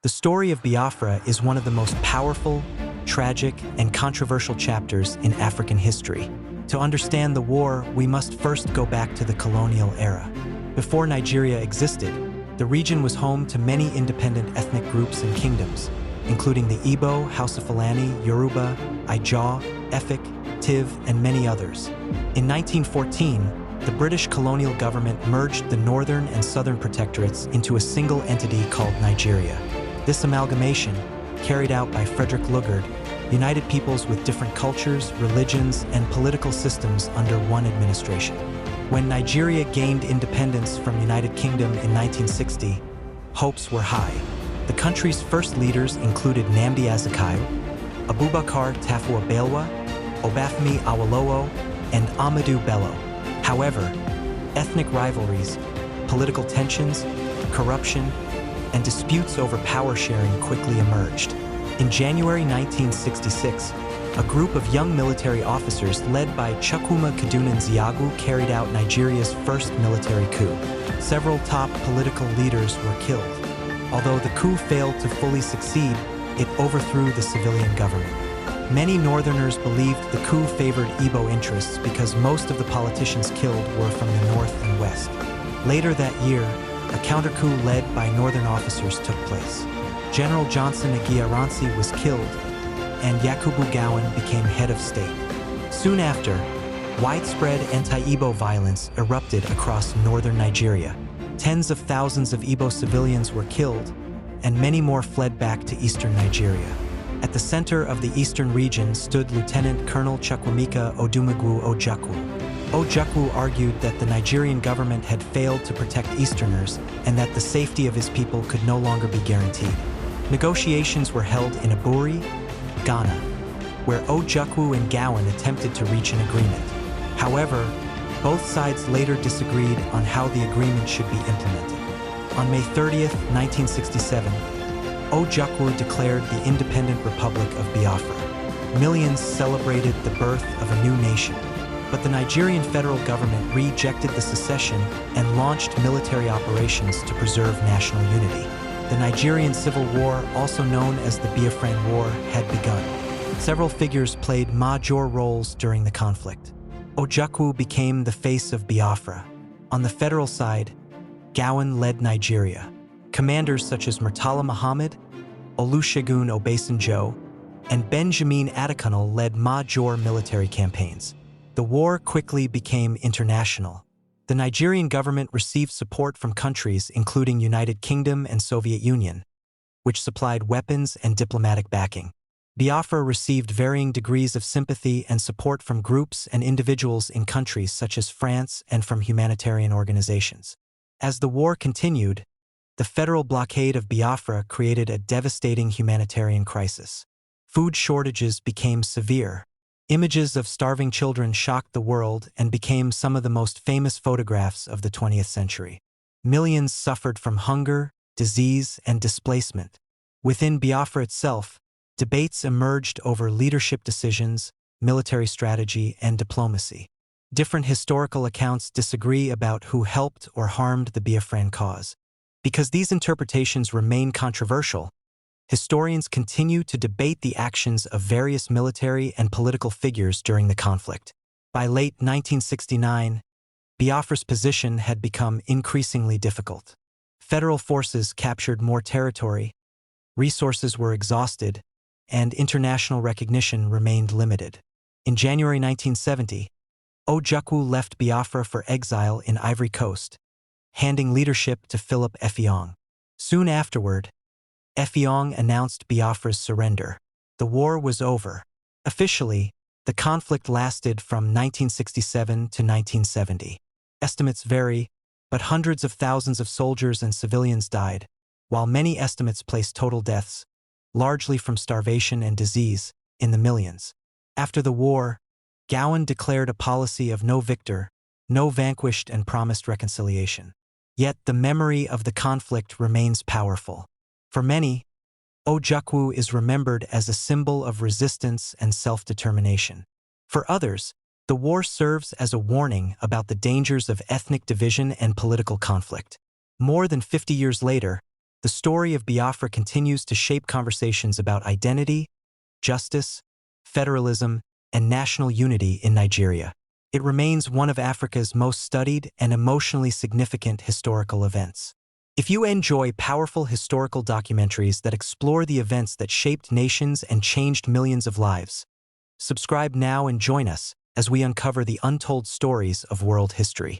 The story of Biafra is one of the most powerful, tragic, and controversial chapters in African history. To understand the war, we must first go back to the colonial era. Before Nigeria existed, the region was home to many independent ethnic groups and kingdoms, including the Igbo, Hausa Fulani, Yoruba, Ijaw, Efik, Tiv, and many others. In 1914, the British colonial government merged the northern and southern protectorates into a single entity called Nigeria. This amalgamation, carried out by Frederick Lugard, united peoples with different cultures, religions, and political systems under one administration. When Nigeria gained independence from the United Kingdom in 1960, hopes were high. The country's first leaders included Nnamdi Azikiwe, Abubakar Tafawa Balewa, Obafemi Awolowo, and Ahmadu Bello. However, ethnic rivalries, political tensions, corruption, and disputes over power sharing quickly emerged. In January 1966, a group of young military officers led by Chukwuemeka Odumegwu carried out Nigeria's first military coup. Several top political leaders were killed. Although the coup failed to fully succeed, it overthrew the civilian government. Many Northerners believed the coup favored Igbo interests because most of the politicians killed were from the north and west. Later that year, a counter-coup led by Northern officers took place. General Johnson Aguiyi-Ironsi was killed, and Yakubu Gowon became head of state. Soon after, widespread anti-Igbo violence erupted across northern Nigeria. Tens of thousands of Igbo civilians were killed, and many more fled back to eastern Nigeria. At the center of the eastern region stood Lieutenant Colonel Chukwuemeka Odumegwu Ojukwu. Ojukwu argued that the Nigerian government had failed to protect Easterners and that the safety of his people could no longer be guaranteed. Negotiations were held in Aburi, Ghana, where Ojukwu and Gowon attempted to reach an agreement. However, both sides later disagreed on how the agreement should be implemented. On May 30th, 1967, Ojukwu declared the Independent Republic of Biafra. Millions celebrated the birth of a new nation. But the Nigerian federal government rejected the secession and launched military operations to preserve national unity. The Nigerian Civil War, also known as the Biafran War, had begun. Several figures played major roles during the conflict. Ojukwu became the face of Biafra. On the federal side, Gowon led Nigeria. Commanders such as Murtala Muhammad, Olusegun Obasanjo, and Benjamin Adekunle led major military campaigns. The war quickly became international. The Nigerian government received support from countries including United Kingdom and Soviet Union, which supplied weapons and diplomatic backing. Biafra received varying degrees of sympathy and support from groups and individuals in countries such as France and from humanitarian organizations. As the war continued, the federal blockade of Biafra created a devastating humanitarian crisis. Food shortages became severe. Images of starving children shocked the world and became some of the most famous photographs of the 20th century. Millions suffered from hunger, disease, and displacement. Within Biafra itself, debates emerged over leadership decisions, military strategy, and diplomacy. Different historical accounts disagree about who helped or harmed the Biafran cause. Because these interpretations remain controversial, historians continue to debate the actions of various military and political figures during the conflict. By late 1969, Biafra's position had become increasingly difficult. Federal forces captured more territory, resources were exhausted, and international recognition remained limited. In January 1970, Ojukwu left Biafra for exile in Ivory Coast, handing leadership to Philip Effiong. Soon afterward, Effiong announced Biafra's surrender. The war was over. Officially, the conflict lasted from 1967 to 1970. Estimates vary, but hundreds of thousands of soldiers and civilians died, while many estimates place total deaths, largely from starvation and disease, in the millions. After the war, Gowon declared a policy of no victor, no vanquished, and promised reconciliation. Yet the memory of the conflict remains powerful. For many, Ojukwu is remembered as a symbol of resistance and self-determination. For others, the war serves as a warning about the dangers of ethnic division and political conflict. More than 50 years later, the story of Biafra continues to shape conversations about identity, justice, federalism, and national unity in Nigeria. It remains one of Africa's most studied and emotionally significant historical events. If you enjoy powerful historical documentaries that explore the events that shaped nations and changed millions of lives, subscribe now and join us as we uncover the untold stories of world history.